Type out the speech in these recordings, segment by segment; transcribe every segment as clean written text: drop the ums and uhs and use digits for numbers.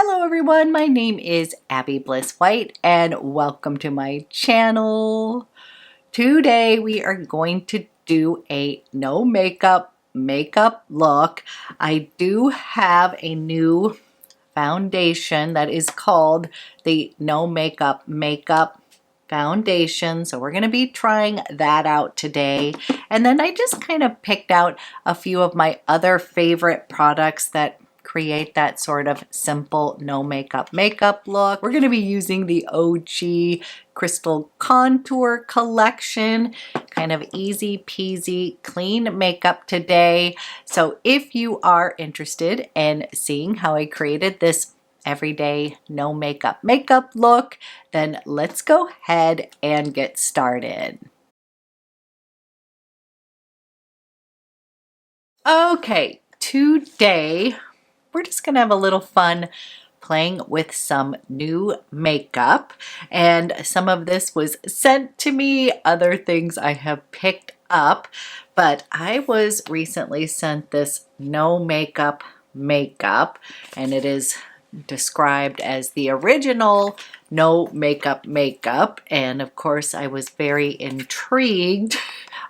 Hello everyone, my name is Abby Bliss White and welcome to my channel. Today we are going to do a no makeup look. I do have a new foundation that is called the No Makeup foundation, so we're going to be trying that out today. And then I just kind of picked out a few of my other favorite products that create that sort of simple no makeup look. We're going to be using the OGEE Crystal Contour Collection. Kind of easy peasy clean makeup today. So if you are interested in seeing how I created this everyday no makeup look, then let's go ahead and get started. Okay, today we're just gonna have a little fun playing with some new makeup, and some of this was sent to me, other things I have picked up, but I was recently sent this no makeup, and it is described as the original no makeup, and of course I was very intrigued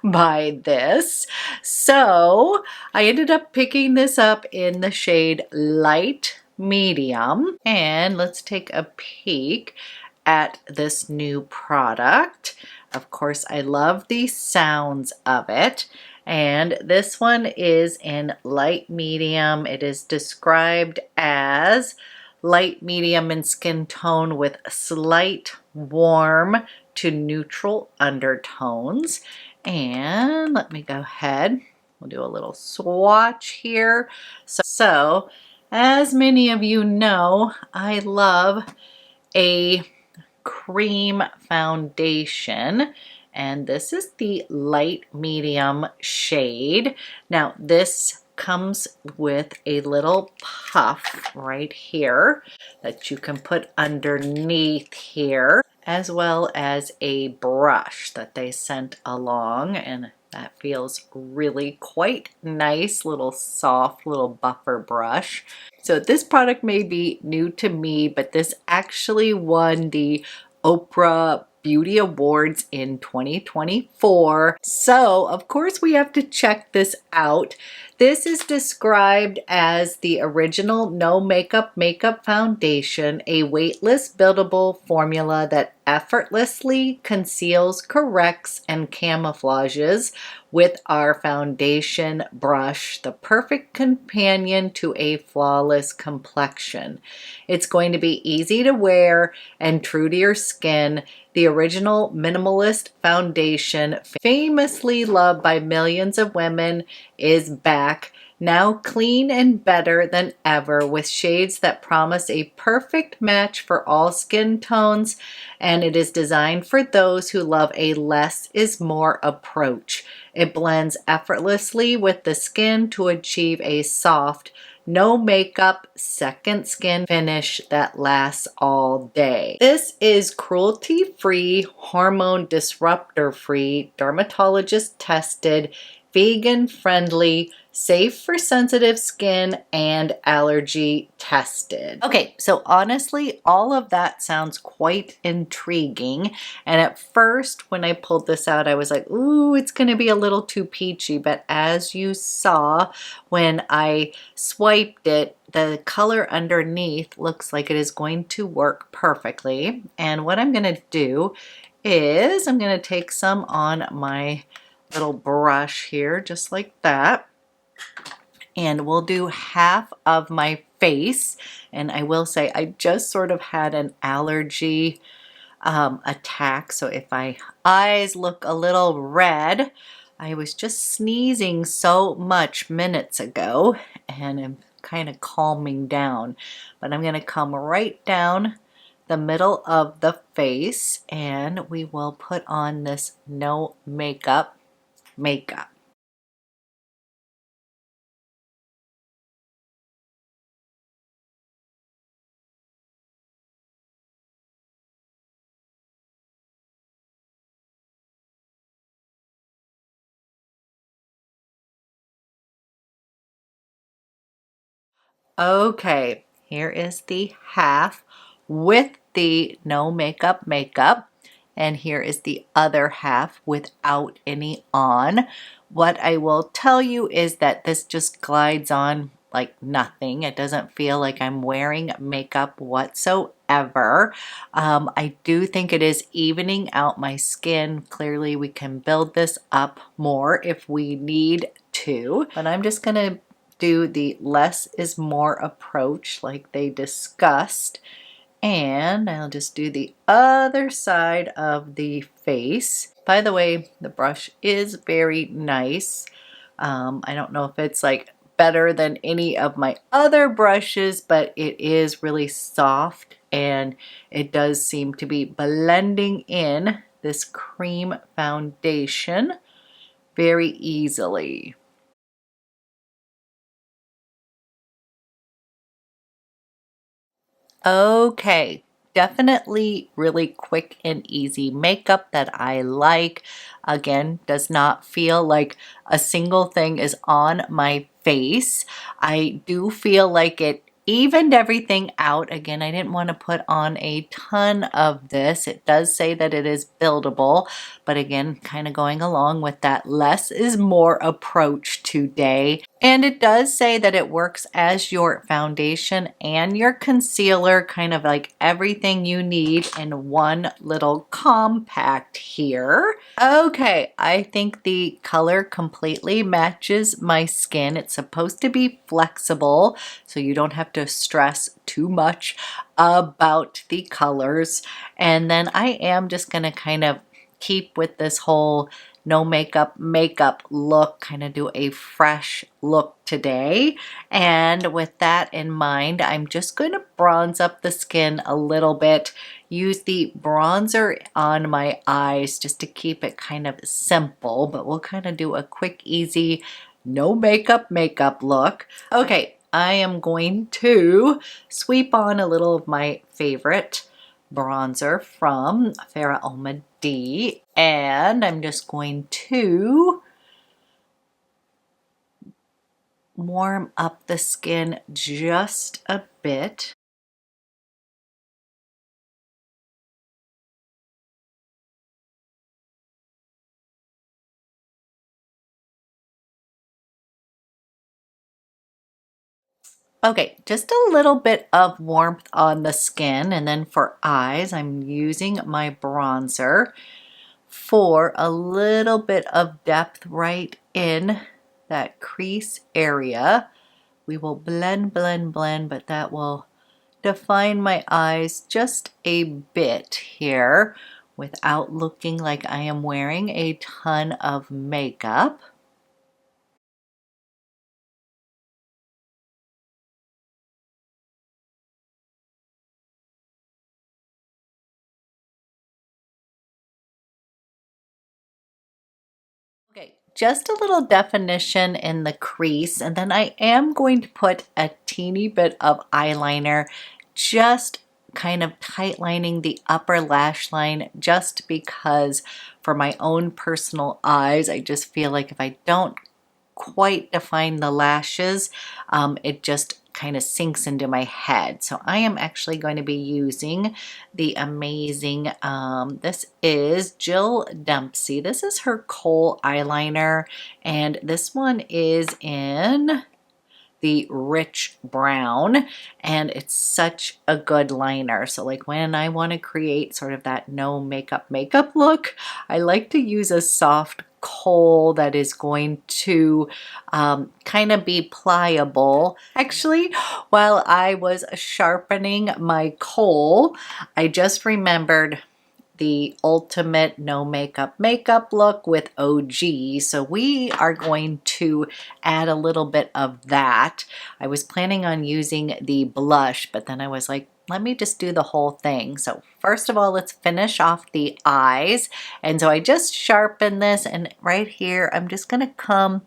by this. So I ended up picking this up in the shade Light Medium, and let's take a peek at this new product. Of course, I love the sounds of it. And this one is in light medium. It is described as light medium in skin tone with slight warm to neutral undertones. And let me go ahead. We'll do a little swatch here. So as many of you know, I love a cream foundation, and this is the light medium shade. Now this comes with a little puff right here that you can put underneath here, as well as a brush that they sent along, and that feels really quite nice. Little soft little buffer brush. So this product may be new to me, but this actually won the Oprah Beauty Awards in 2024. So of course we have to check this out. This is described as the original no makeup foundation, a weightless buildable formula that effortlessly conceals, corrects, and camouflages with our foundation brush, the perfect companion to a flawless complexion. It's going to be easy to wear and true to your skin. The original minimalist foundation, famously loved by millions of women, is back, now clean and better than ever, with shades that promise a perfect match for all skin tones, and it is designed for those who love a less is more approach. It blends effortlessly with the skin to achieve a soft, no makeup, second skin finish that lasts all day. This is cruelty-free, hormone disruptor-free, dermatologist-tested, vegan-friendly, safe for sensitive skin, and allergy tested. Okay, so honestly, all of that sounds quite intriguing. And at first, when I pulled this out, I was like, ooh, it's gonna be a little too peachy. But as you saw, when I swiped it, the color underneath looks like it is going to work perfectly. And what I'm gonna do is I'm gonna take some on my little brush here, just like that. And we'll do half of my face. And I will say I just sort of had an allergy attack. So if my eyes look a little red, I was just sneezing so much minutes ago, and I'm kind of calming down. But I'm going to come right down the middle of the face, and we will put on this no makeup. Okay, here is the half with the no makeup, and here is the other half without any on. What I will tell you is that this just glides on like nothing. It doesn't feel like I'm wearing makeup whatsoever. I do think it is evening out my skin. Clearly we can build this up more if we need to, but I'm just gonna do the less is more approach like they discussed. And I'll just do the other side of the face. By the way, the brush is very nice. I don't know if it's like better than any of my other brushes, but it is really soft and it does seem to be blending in this cream foundation very easily. Okay, definitely really quick and easy makeup that I like. Again, does not feel like a single thing is on my face. I do feel like it evened everything out. Again, I didn't want to put on a ton of this. It does say that it is buildable, but again, kind of going along with that less is more approach today. And it does say that it works as your foundation and your concealer, kind of like everything you need in one little compact here. Okay, I think the color completely matches my skin. It's supposed to be flexible, so you don't have to stress too much about the colors. And then I am just gonna kind of keep with this whole no makeup look, kind of do a fresh look today. And with that in mind, I'm just going to bronze up the skin a little bit. Use the bronzer on my eyes just to keep it kind of simple, but we'll kind of do a quick, easy, no makeup look. Okay, I am going to sweep on a little of my favorite bronzer from FARA HOMIDI, and I'm just going to warm up the skin just a bit. Okay, just a little bit of warmth on the skin, and then for eyes, I'm using my bronzer for a little bit of depth right in that crease area. We will blend, but that will define my eyes just a bit here without looking like I am wearing a ton of makeup. Okay, just a little definition in the crease, and then I am going to put a teeny bit of eyeliner, just kind of tight lining the upper lash line, just because for my own personal eyes, I just feel like if I don't quite define the lashes, it just kind of sinks into my head. So I am actually going to be using the amazing, this is Jill Dempsey. This is her Khôl eyeliner, and this one is in the rich brown, and it's such a good liner. So like when I want to create sort of that no makeup look, I like to use a soft Khôl that is going to kind of be pliable. Actually, while I was sharpening my Khôl, I just remembered the ultimate no makeup look with OGEE. So we are going to add a little bit of that. I was planning on using the blush, but then I was like, let me just do the whole thing. So first of all, let's finish off the eyes. And so I just sharpened this, and right here, I'm just gonna come,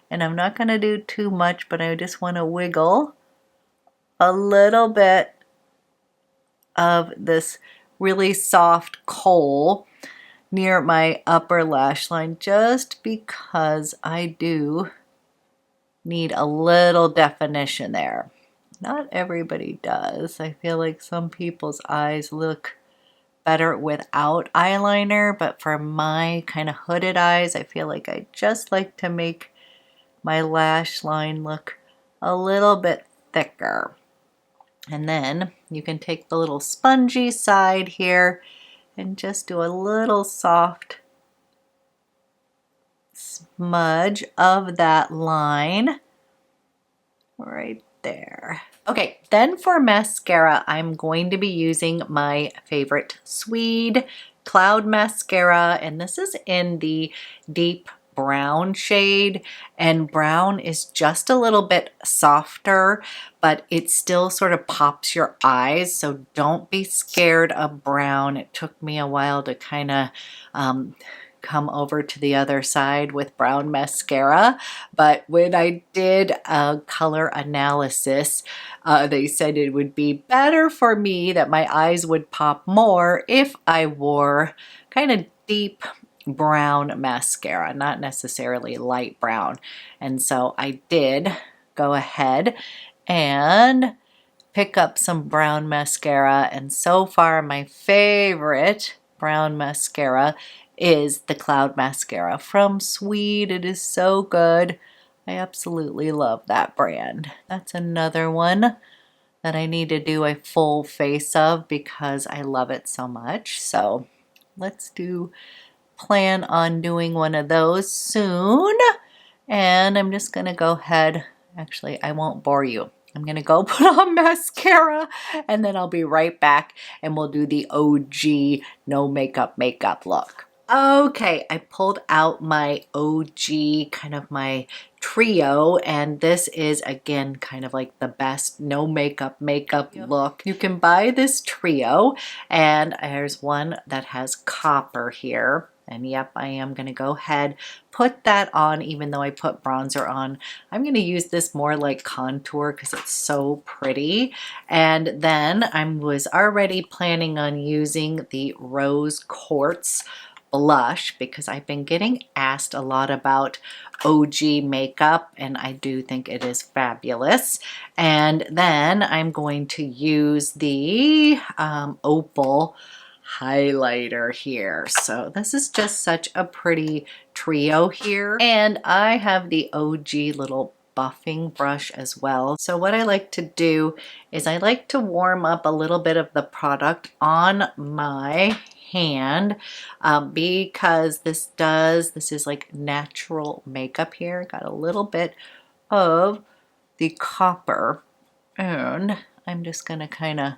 and I'm not gonna do too much, but I just wanna wiggle a little bit of this really soft Khôl near my upper lash line, just because I do need a little definition there. Not everybody does. I feel like some people's eyes look better without eyeliner, but for my kind of hooded eyes, I feel like I just like to make my lash line look a little bit thicker. And then you can take the little spongy side here and just do a little soft smudge of that line right there. Okay, then for mascara, I'm going to be using my favorite SWEED Cloud Mascara, and this is in the deep brown shade, and brown is just a little bit softer, but it still sort of pops your eyes, so don't be scared of brown. It took me a while to kind of come over to the other side with brown mascara, but when I did a color analysis, they said it would be better for me, that my eyes would pop more if I wore kind of deep brown mascara, not necessarily light brown. And so I did go ahead and pick up some brown mascara, and so far my favorite brown mascara is the Cloud Mascara from SWEED. It is so good. I absolutely love that brand. That's another one that I need to do a full face of because I love it so much. So let's plan on doing one of those soon. And I'm just gonna go ahead, actually I won't bore you. I'm gonna go put on mascara and then I'll be right back and we'll do the OG no makeup look. Okay, I pulled out my OG, kind of my trio, and this is again kind of like the best no makeup look. You can buy this trio, and there's one that has copper here. And yep, I am going to go ahead, put that on, even though I put bronzer on. I'm going to use this more like contour because it's so pretty. And then I was already planning on using the Rose Quartz blush because I've been getting asked a lot about OG makeup, and I do think it is fabulous. And then I'm going to use the Opal highlighter here. So this is just such a pretty trio here. And I have the OG little buffing brush as well. So what I like to do is I like to warm up a little bit of the product on my hand because this is like natural makeup here. Got a little bit of the copper, and I'm just gonna kind of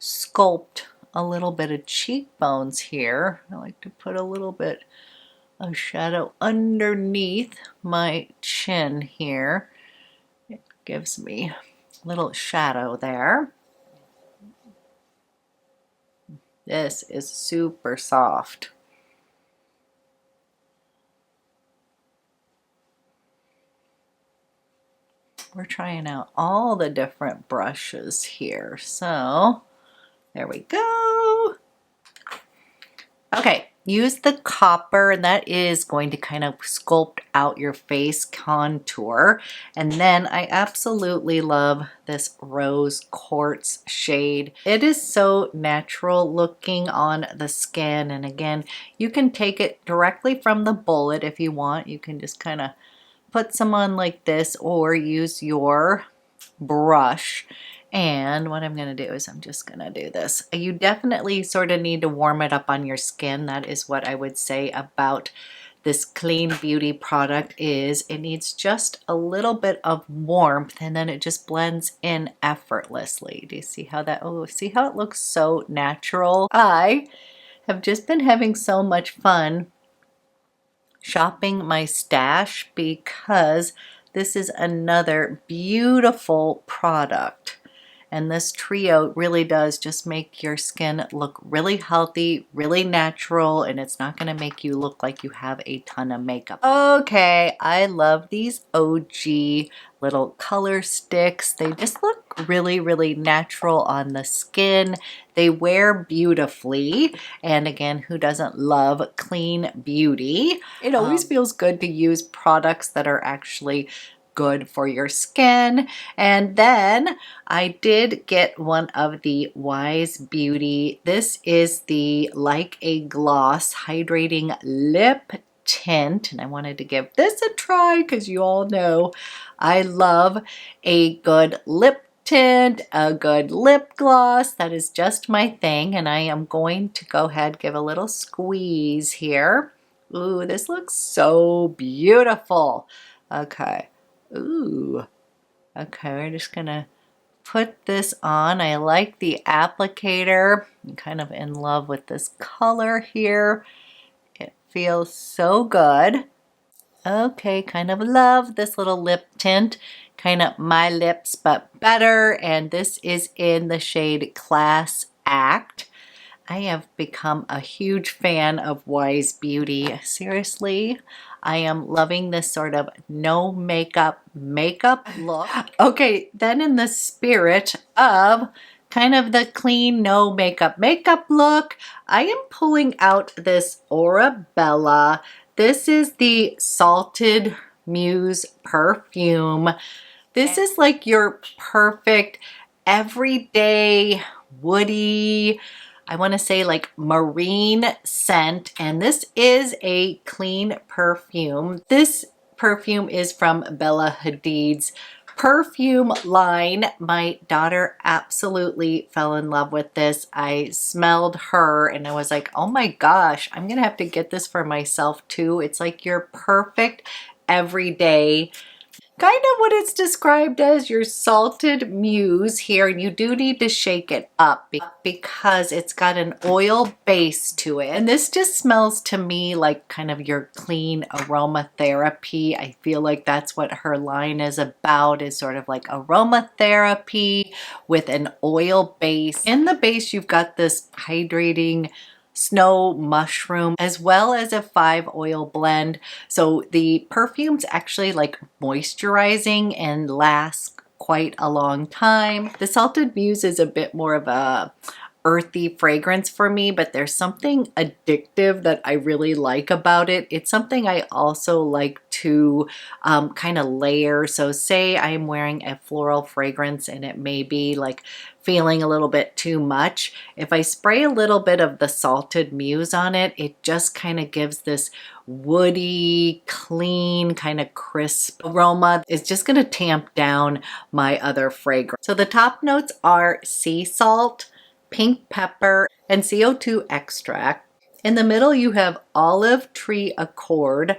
sculpt a little bit of cheekbones here. I like to put a little bit of shadow underneath my chin here. It gives me a little shadow there. This is super soft. We're trying out all the different brushes here. So there we go. Okay, use the copper, and that is going to kind of sculpt out your face contour. And then I absolutely love this Rose Quartz shade. It is so natural looking on the skin, and again, you can take it directly from the bullet if you want. You can just kind of put some on like this or use your brush. And what I'm going to do is I'm just going to do this. You definitely sort of need to warm it up on your skin. That is what I would say about this Clean Beauty product is it needs just a little bit of warmth, and then it just blends in effortlessly. Do you see how that, oh, see how it looks so natural? I have just been having so much fun shopping my stash because this is another beautiful product. And this trio really does just make your skin look really healthy, really natural, and it's not gonna make you look like you have a ton of makeup. Okay, I love these OG little color sticks. They just look really, really natural on the skin. They wear beautifully. And again, who doesn't love clean beauty? It always feels good to use products that are actually good for your skin. And then I did get one of the Wise Beauty. This is the Like a Gloss Hydrating Lip Tint, and I wanted to give this a try because you all know I love a good lip tint, a good lip gloss. That is just my thing, and I am going to go ahead, give a little squeeze here. Ooh, this looks so beautiful. Okay. Ooh. Okay, we're just gonna put this on. I like the applicator. I'm kind of in love with this color here. It feels so good. Okay, kind of love this little lip tint. Kind of my lips, but better. And this is in the shade Class Act. I have become a huge fan of Wise Beauty. Seriously, I am loving this sort of no makeup look. Okay, then in the spirit of kind of the clean no makeup look, I am pulling out this OREBELLA. This is the Salted Muse perfume. This is like your perfect everyday woody, I want to say like marine scent, and this is a clean perfume. This perfume is from Bella Hadid's perfume line. My daughter absolutely fell in love with this. I smelled her and I was like, oh my gosh, I'm gonna have to get this for myself too. It's like your perfect everyday, kind of what it's described as your salted muse here. You do need to shake it up because it's got an oil base to it. And this just smells to me like kind of your clean aromatherapy. I feel like that's what her line is about, is sort of like aromatherapy with an oil base. In the base, you've got this hydrating snow mushroom as well as a 5 oil blend. So the perfume's actually like moisturizing and lasts quite a long time. The Salted Muse is a bit more of a earthy fragrance for me, but there's something addictive that I really like about it. It's something I also like to kind of layer. So say I'm wearing a floral fragrance and it may be like feeling a little bit too much. If I spray a little bit of the Salted Muse on it, it just kind of gives this woody, clean, kind of crisp aroma. It's just going to tamp down my other fragrance. So the top notes are sea salt, pink pepper, and CO2 extract. In the middle, you have olive tree accord,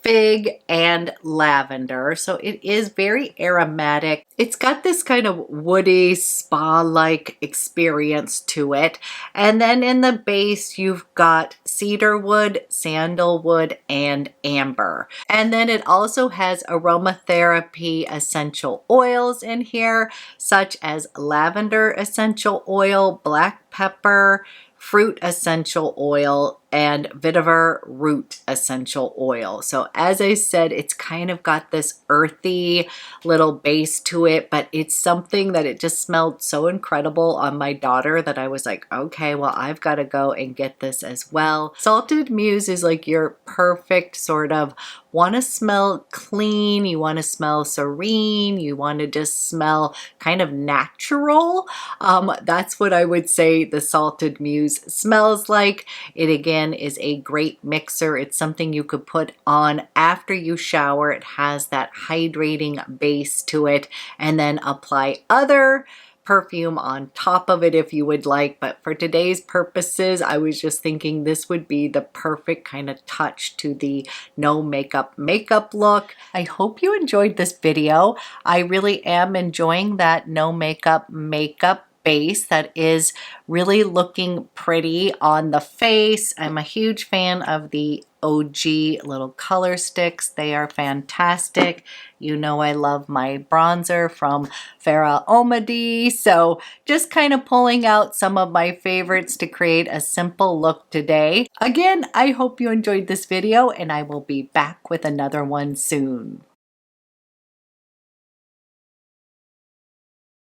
fig, and lavender. So it is very aromatic. It's got this kind of woody spa-like experience to it. And then in the base, you've got cedarwood, sandalwood, and amber. And then it also has aromatherapy essential oils in here, such as lavender essential oil, black pepper, fruit essential oil, and vetiver root essential oil. So as I said, it's kind of got this earthy little base to it, but it's something that it just smelled so incredible on my daughter that I was like, okay, well, I've got to go and get this as well. Salted Muse is like your perfect sort of want to smell clean, you want to smell serene, you want to just smell kind of natural. That's what I would say the Salted Muse smells like. It again is a great mixer. It's something you could put on after you shower. It has that hydrating base to it, and then apply other perfume on top of it if you would like. But for today's purposes, I was just thinking this would be the perfect kind of touch to the no makeup look. I hope you enjoyed this video. I really am enjoying that no makeup base that is really looking pretty on the face. I'm a huge fan of the OGEE little color sticks. They are fantastic. You know I love my bronzer from FARA HOMIDI. So just kind of pulling out some of my favorites to create a simple look today. Again, I hope you enjoyed this video and I will be back with another one soon.